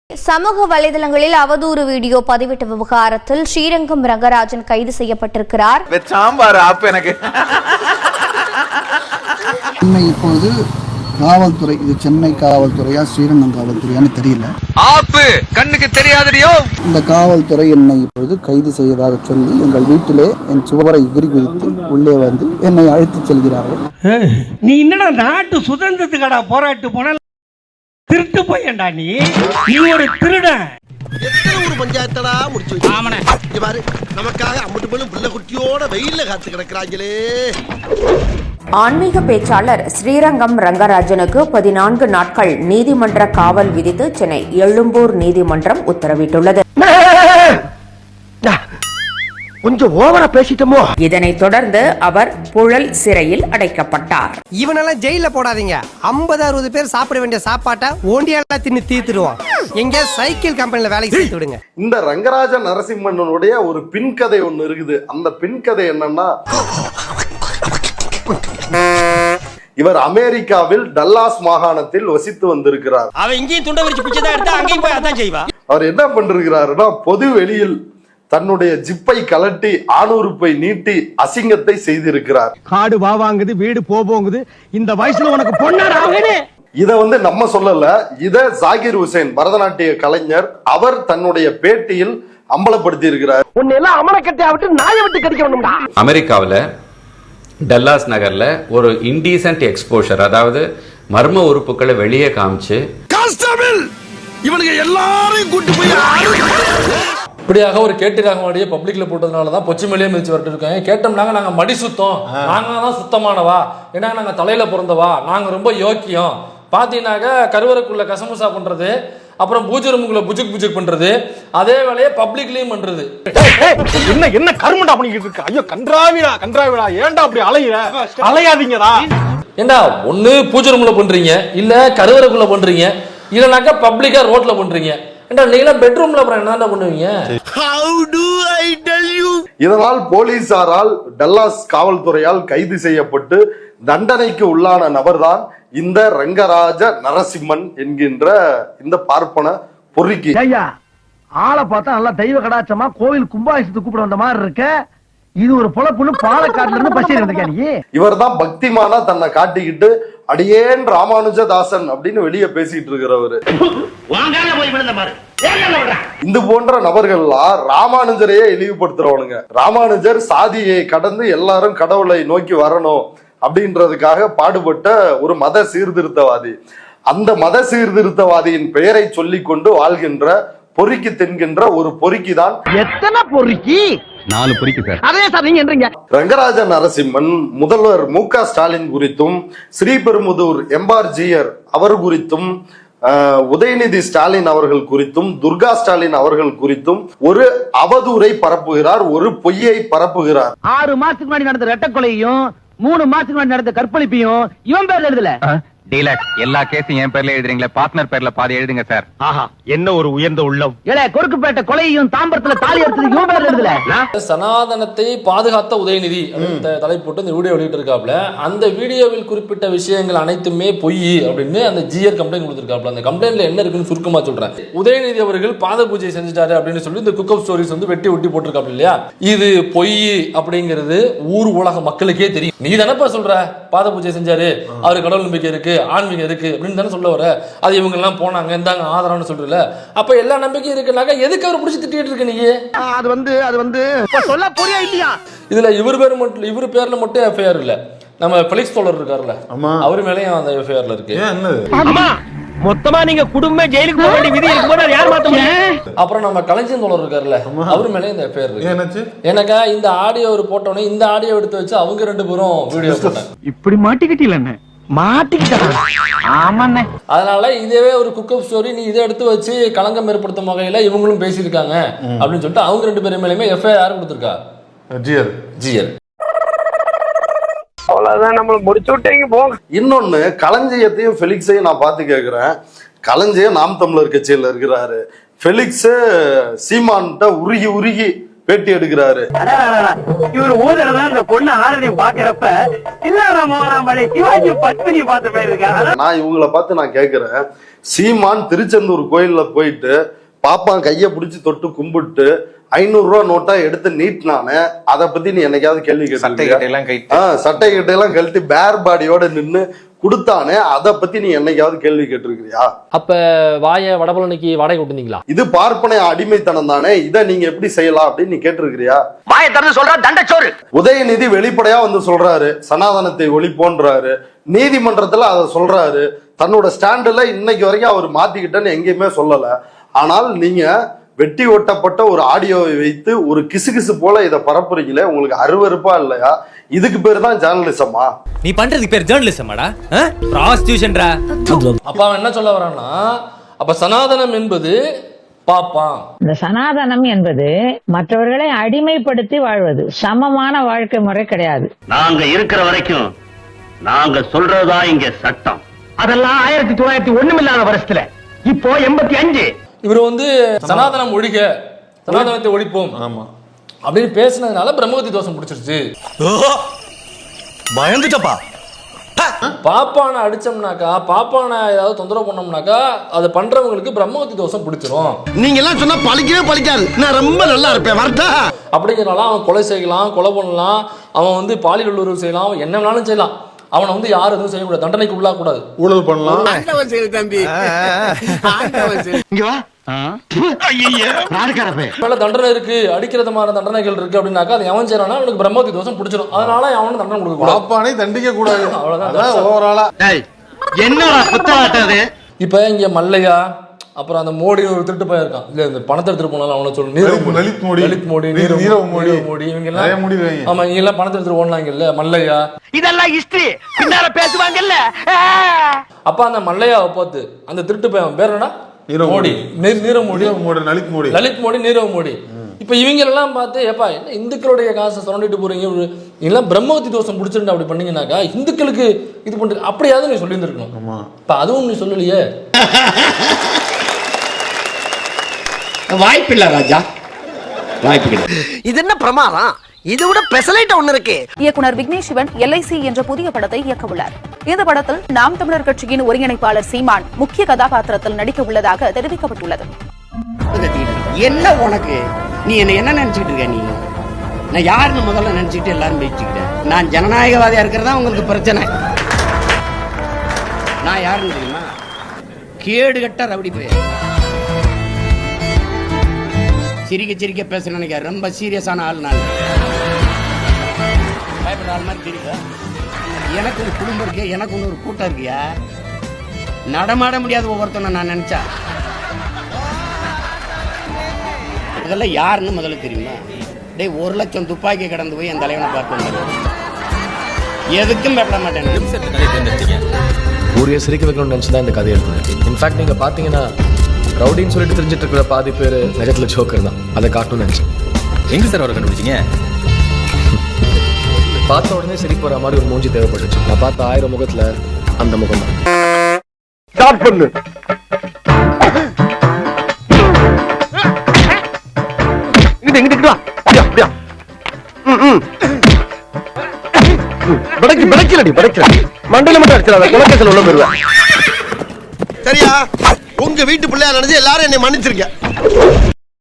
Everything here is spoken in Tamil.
சமூக வலைதளங்களில் அவதூறு வீடியோ பதிவிட்ட விவகாரத்தில் ஸ்ரீரங்கம் ரங்கராஜன் கைது செய்யப்பட்டிருக்கிறார். இப்போது காவல்துறை, இது சென்னை காவல்துறையா ஸ்ரீரங்கம் காவல்துறையான்னு தெரியல, கண்ணுக்கு தெரியாதோ. இந்த காவல்துறை என்னை இப்பொழுது கைது செய்வதாக சொல்லி எங்கள் வீட்டிலே என் சுவரை எகிரி குதித்து உள்ளே வந்து என்னை அழைத்து செல்கிறார்கள். நீ என்னடா நாட்டு சுதந்திரத்துக்கடா போராட்டு போன திருட்டு போயண்டா, நீ ஒரு திருடன். எத்தனை ஒரு பஞ்சாயத்தடா முடிச்சு வச்சு பாரு, நமக்காக அம்பட்டு பெண்ணும் பிள்ளை குட்டியோட வெயில்ல காத்து கிடக்குறாங்களே. ஆன்மீக பேச்சாளர் ஸ்ரீரங்கம் ரங்கராஜனுக்கு 14 நாட்கள் நீதிமன்ற காவல் விதித்து சென்னை எழும்பூர் நீதிமன்றம் உத்தரவிட்டுள்ளது. கொஞ்சம் ஓவரா பேசிட்டோமோ. இதனைத் தொடர்ந்து அவர் புழல் சிறையில் அடைக்கப்பட்டார். இவனெல்லாம் ஜெயில போடாதீங்க. 50-60 பேர் சாப்பிட வேண்டிய சாப்பாட்டை ஓண்டியெல்லாம் தின்னு தீர்த்துடுவான். எங்க சைக்கிள் கம்பெனில வேலைக்கு சேர்த்து விடுங்க. இந்த ரங்கராஜ நரசிம்மனுடைய ஒரு பின்கதை ஒண்ணு இருக்குது. அந்த பின்கதை என்னன்னா, இவர் அமெரிக்காவில் டல்லாஸ் மாகாணத்தில் வசித்து வந்திருக்கிறார். அவன் இங்கேயும் துண்டை வச்சு பிச்சை எடுத்தா அங்கேயும் போய் அதான் செய்வா. அவர் என்ன பண்றாருன்னா, பொது வெளியில் தன்னுடைய ஜிப்பை கலட்டி ஆணுறுப்பை நீட்டி அசிங்கத்தை செய்திருக்கிறார். காடு வாங்குது, வீடு போகுது, இந்த வயசுல உனக்கு பொண்ணாடா. இத நம்ம சொல்லல, இத ஜாகிர் ஹுசேன் பரதநாட்டிய கலைஞர் அவர் தன்னுடைய பேட்டியில் அம்பலப்படுத்தி இருக்கிறார். உன்னெல்லாம் அமலக்கட்டையா விட்டு நாயை விட்டு கடிக்கணும்டா. அமெரிக்காவில் டல்லாஸ் நகர்ல ஒரு இன்டீசென்ட் எக்ஸ்போஷர், அதாவது மர்ம உறுப்புகளை வெளியே காமிச்சு இவனுக்கு எல்லாரையும் கூட்டி போய் இப்படியாக ஒரு கேட்டு ராகமாடியை பப்ளிக்ல போட்டதுனால தான் பொச்சி மேலேயே மிதிச்சு வரட்டு இருக்காங்க. கேட்டோம்னாங்க நாங்க மடி சுத்தம், நாங்க தான் சுத்தமானவா, ஏன்னா நாங்க தலையில பிறந்தவா, நாங்க ரொம்ப யோக்கியம். பாத்தீங்கன்னாக்க கருவறைக்குள்ள கசமுசா பண்றது, அப்புறம் பூஜை ரூமுக்குள்ள புஜுக் புஜுக் பண்றது, அதே வேலையை பப்ளிக்லயும் பண்றது. என்ன கருமண்டா பண்ணிக்கிட்டு இருக்கு? ஐயோ கன்றாவிடா, ஏன்டா அப்படி அலையாதீங்கடா. ஏண்டா ஒண்ணு பூஜை ரூம்ல பண்றீங்க, இல்ல கருவறைக்குள்ள பண்றீங்க, இல்லனாக்கா பப்ளிக்கா ரோட்ல பண்றீங்க. பெட்ரூம்ல என்ன பண்ணுவீங்க? இதனால் போலீசாரால் டல்லாஸ் காவல்துறையால் கைது செய்யப்பட்டு தண்டனைக்கு உள்ளான நபர்தான் இந்த ரங்கராஜ நரசிம்மன் என்கின்ற இந்த பார்ப்பன பொறுக்கி. ஆளை பார்த்தா நல்லா தெய்வ கடாட்சமா கோவில் கும்பாபிஷேகத்துக்கு கூப்பிட வந்த மாதிரி இருக்க. இது ஒரு பொழப்புன்னு பாலக்காட்டுல இருந்து பஸ் ஏறி இவர் தான் பக்திமானா தன்னை காட்டிக்கிட்டு அடியேன் ராமானுஜதாசன் அப்படின்னு வெளியே பேசிட்டு இருக்கிறவரு. இந்த போன்ற நபர்கள்லாம் ராமானுஜரையே இழிவுபடுத்துறவனுங்க. ராமானுஜர் சாதியை கடந்து எல்லாரும் கடவுளை நோக்கி வரணும் அப்படின்றதுக்காக பாடுபட்ட ஒரு மத சீர்திருத்தவாதி. அந்த மத சீர்திருத்தவாதியின் பெயரை சொல்லிக் கொண்டு வாழ்கின்ற பொறுக்கி தின்கின்ற ஒரு பொறுக்கி தான். எத்தனை பொறுக்கி? 4 பொறுக்கி சார். அதே சார் நீங்க என்றீங்க. ரங்கராஜ நரசிம்மன் முதல்வர் மு.க. ஸ்டாலின் குறித்தும், ஸ்ரீபெரும்புதூர் எம்ஆர்ஜிஆர் அவர் குறித்தும், உதயநிதி ஸ்டாலின் அவர்கள் குறித்தும், துர்கா ஸ்டாலின் அவர்கள் குறித்தும் ஒரு அவதூறை பரப்புகிறார், ஒரு பொய்யை பரப்புகிறார். 6 மாசத்துக்கு முன்னாடி நடந்த ரெட்டை கொலையும் 3 மாசத்துக்கு முன்னாடி நடந்த கற்பழிப்பையும் இவன் பேர்ல எழுதல. டீலர் எல்லா கேஸையும் என் பேர்ல எழுதுறீங்களே, பார்ட்னர் பேர்ல பாதி எழுதுங்க சார். ஆஹா, என்ன ஒரு உயர்ந்த உள்ளம். ஏலே, கொருக்குப்பேட்டை கொலையும் தாம்பரத்துல தாலி எடுத்தது இவன் பேர்ல எழுதல. சனாதனத்தை பாதுகாத்த உதயநிதி தலைப்பு போட்டு இந்த வீடியோ வெளியிட்டு இருக்காப்ல. அந்த வீடியோவில் குறிப்பிட்ட விஷயங்கள் அனைத்துமே பொய் அப்படின்னு அந்த ஜிஆர் கம்ப்ளைண்ட் கொடுத்திருக்காப்ல. அந்த கம்ப்ளைண்ட்ல என்ன இருக்குன்னு சுருக்கமா சொல்றேன். உதயநிதி அவர்கள் பாத பூஜை செஞ்சுட்டாரு அப்படின்னு சொல்லி இந்த குக்கப் ஸ்டோரிஸ் வெட்டி ஒட்டி போட்டிருக்காப்ல இல்லையா? இது பொய் அப்படிங்கிறது ஊர் உலக மக்களுக்கே தெரியும். நீ தானப்பா சொல்ற பாத பூஜை செஞ்சாரு, அவரு கடவுள் நம்பிக்கை இருக்கு, ஆன்மீகம் இருக்கு அப்படின்னு தானே சொல்ல வர. அது இவங்க எல்லாம் போனாங்க இந்தாங்க ஆதரவுன்னு சொல்றல. அப்ப எல்லா நம்பிக்கையும் இருக்குனாக்க எதுக்கு அவர் பிடிச்சி திட்டிட்டு இருக்க நீங்க? அது வந்து சொல்ல புரியா இல்லையா? இதுல இவர் பேர்ல மட்டும் எஃப்ஐஆர் இல்ல, நம்ம பெலிக்ஸ் தோழர் இருக்காருல்ல, அவர் மேலயும் அந்த எஃப்ஐஆர்ல இருக்கு. மொத்தமா நீங்க குடும்ப ஜெயிலுக்கு போக வேண்டிய விதி இருக்கும்போது யார் மாத்த முடியும்? அப்புறம் நம்ம கலைஞர் தோழர் இருக்காருல்ல, அவர் மேலயும் இந்த எஃப்ஐஆர் இருக்கு. எனக்கா இந்த ஆடியோ ஒரு போட்டோனே இந்த ஆடியோ எடுத்து வச்சு அவங்க 2 பேரும் வீடியோ போட்டாங்க. இப்படி மாட்டிக்கிட்டீங்க. அதனால இதே ஒரு குக்கப் ஸ்டோரி, நீ இதை எடுத்து வச்சு களங்கம் ஏற்படுத்தும் வகையில இவங்களும் பேசியிருக்காங்க அப்படின்னு சொல்லிட்டு அவங்க 2 பேரும் மேலேயுமே எஃப்ஐஆர் கொடுத்திருக்கா ஜிஆர். அவ்வளவுதான், நம்மள முடிச்சு விட்டீங்க போங்க. இன்னொன்னு, களஞ்சியத்தையும் ஃபெலிக்ஸையும் நான் பார்த்து கேட்கிறேன். களஞ்சியம் நாம் தமிழர் கட்சியில இருக்கிறாரு, ஃபெலிக்ஸ் சீமான்ட்ட உருகி பேட்டி எடுக்கிறாரு. இவர் ஊதறதான் இந்த பொண்ணு ஆரணியம் பாக்குறப்ப சிவாஜி பத்மினி பார்த்த மாதிரி இருக்கா. நான் இவங்களை பார்த்து நான் கேட்கிறேன், சீமான் திருச்செந்தூர் கோயில்ல போயிட்டு பாப்பான் கைய பிடிச்சி தொட்டு கும்பிட்டு 500 ரூபா நோட்டா எடுத்து நீட்டினானே, அதை பத்தி நீ என்னைக்காவது கேள்வி கேட்டு? சட்டை கிட்ட எல்லாம் கழட்டி பேர் பாடியோட நின்னு கொடுத்தானே, அதை பத்தி நீ என்னைக்காவது கேள்வி கேட்டிருக்கிறியா? அப்ப வாய வடபழனிக்கு வாடகை விட்டுருந்தீங்களா? இது பார்ப்பனை அடிமைத்தனம் தானே, இதை நீங்க எப்படி செய்யலாம் அப்படின்னு நீ கேட்டிருக்கிறியா? வாய திறந்து சொல்றா தண்டச்சோறு. உதயநிதி வெளிப்படையா வந்து சொல்றாரு, சனாதனத்தை ஒழிப்போன்றாரு, நீதிமன்றத்துல அதை சொல்றாரு. தன்னோட ஸ்டாண்டுல இன்னைக்கு வரைக்கும் அவர் மாத்திக்கிட்டேன்னு எங்கேயுமே சொல்லல. ஆனால் நீங்க வெட்டி ஒட்டப்பட்ட ஒரு ஆடியோவை வைத்து ஒரு கிசுகிசு போல இதை பரப்புறீங்களே, உங்களுக்கு அருவருப்பா இல்லையா? இதுக்கு பேர் தான் ஜேர்னலிசமா? நீ பண்றதுக்கு பேர் ஜேர்னலிசமாடா? ப்ராஸ்டியூஷன்டா. அப்பா அவன் என்ன சொல்ல வரான்னா, அப்ப சனாதனம் என்பது பாப்பான். இந்த சனாதனம் என்பது மற்றவர்களை அடிமைப்படுத்தி வாழ்வது, சமமான வாழ்க்கை முறை கிடையாது. நாங்க இருக்கிற வரைக்கும் நாங்க சொல்றதா இங்க சட்டம். அதெல்லாம் 1901 இல்லாத வருஷத்துல, இப்போ 85. இவர் வந்து சனாதனம் ஒழிக, சனாதனத்தை ஒழிப்போம் அப்படின்னு பேசினதுனால பிரம்மகத்தி தோஷம் பிடிச்சிருச்சு. பயந்துட்டப்பா. பாப்பானை அடிச்சோம்னாக்கா, பாப்பானை ஏதாவது தொந்தரவு பண்ணோம்னாக்கா, அதை பண்றவங்களுக்கு பிரம்மகத்தி தோஷம் பிடிச்சிரும். நீங்க எல்லாம் சொன்னா பழிக்கவே பழிக்காது, நான் ரொம்ப நல்லா இருப்பேன் வரட்டா. அப்படிங்கிறனால அவன் கொலை செய்யலாம், கொலை பண்ணலாம், அவன் வந்து பாலியல் உறவு செய்யலாம், அவன் என்ன வேணாலும் செய்யலாம். அவனை வந்து யாரும் எதுவும் செய்யக்கூடாது, தண்டனைக்கு உள்ளாக கூடாது, ஊழல் பண்ணலாம். தண்டனை இருக்கு, அடிக்கிறது மாதிரி தண்டனைகள் இருக்கு அப்படின்னாக்கா, அது எவன் செய்யறானா அவனுக்கு பிரம்மகத்தி தோஷம் பிடிச்சிடும். அதனால அவனுக்கு தண்டனை கொடுக்க கூடாது, தண்டிக்க கூடாது. அவ்வளவுதான். என்னடா புத்தாட்டது? இப்ப இங்க மல்லையா, அப்புறம் அந்த மோடி ஒரு திருட்டு பையன் இருக்கான், இல்ல இந்த பணத்தை எடுத்துட்டு போனாலும் அவனை சொல்லு, லலித் மோடி, இவங்க எல்லாம் ஆமா, இவங்க எல்லாம் பணத்தை எடுத்துட்டு ஓடனாங்க இல்ல, மல்லையா. இதெல்லாம் ஹிஸ்டரி, பின்னால பேசுவாங்கல்ல. அப்ப அந்த மல்லையாவை பார்த்து அந்த திருட்டு பையன் பேர் என்ன, மோடி, லலித் மோடி, நீரவ் மோடி. இப்ப இவங்க எல்லாம் பார்த்து, ஏப்பா என்ன இந்துக்களுடைய காசை சுரண்டிட்டு போறீங்க, எல்லாம் பிரம்மகத்தி தோஷம் பிடிச்சிருந்து அப்படி பண்ணீங்கன்னாக்கா இந்துக்களுக்கு இது பண்றது, அப்படியாவது நீ சொல்லி இருந்திருக்கணும். இப்ப அதுவும் நீ சொல்லலையே. வாய்ப்பில்லை ராஜா, வாய்ப்பு கிடையாது. இது என்ன பிரமாதம்? இதை விட பெசலைட் ஒண்ணு இருக்கு. இயக்குனர் விக்னேஷ் சிவன் LIC என்ற புதிய படத்தை இயக்க உள்ளார். இந்த படத்தில் நாம் தமிழர் கட்சியின் ஒருங்கிணைப்பாளர் சீமான் முக்கிய கதாபாத்திரத்தில் நடிக்க உள்ளதாக தெரிவிக்கப்பட்டுள்ளது. என்ன உனக்கு, நீ என்ன நினைச்சுட்டு இருக்க? நீ நான் யாருன்னு முதல்ல நினைச்சுட்டு எல்லாரும் பேசிக்கிட்டேன். நான் ஜனநாயகவாதியா இருக்கிறதா உங்களுக்கு பிரச்சனை. நான் யாருன்னு தெரியுமா? கேடு கட்ட ரவுடி போய் சிரிக்க சிரிக்க பேச நினைக்க ரொம்ப சீரியஸான ஆள். நான் பயப்படுற ஆள் மாதிரி தெரியல. எனக்கு ஒரு குடும்பம் இருக்கு, எனக்கு ஒரு கூட்டம் இருக்கியா, நடமாட முடியாது ஒவ்வொருத்தனை நான் நினைச்சா. இதெல்லாம் யாருன்னு முதல்ல தெரியுமா? டேய் 1 லட்சம் துப்பாக்கி கடந்து போய் என் தலைவனை பார்த்து வந்தாரு. எதுக்கும் பயப்பட மாட்டேன். ஊரையே சிரிக்க வைக்கணும்னு நினச்சிதான் இந்த கதை எழுதுனேன். இன்ஃபேக்ட் நீங்கள் பார்த்தீங்கன்னா ரவுடின்னு சொல்லிட்டு தெரிஞ்சிட்டு இருக்கிற பாதி பேர் நிஜத்தில் ஜோக்கர் தான். அதை காட்டணும்னு நினச்சேன். எங்க சார் அவரை கண்டுபிடிச்சிங்க? பார்த்த உடனே சரி போகிற மாதிரி ஒரு மூஞ்சி தேவைப்பட்டுச்சு. நான் பார்த்த 1000 முகத்தில் அந்த முகம் தான். ஸ்டார்ட் பண்ணு. இங்கிட்டு வா. அப்படியா படைக்கலடி மண்டல மட்டும் அடிச்சிடாத, குலக்கேசல் உள்ள போயிருவேன். சரியா? உங்க வீட்டு பிள்ளையா நினைச்சு எல்லாரும் என்னை மன்னிச்சிருக்க.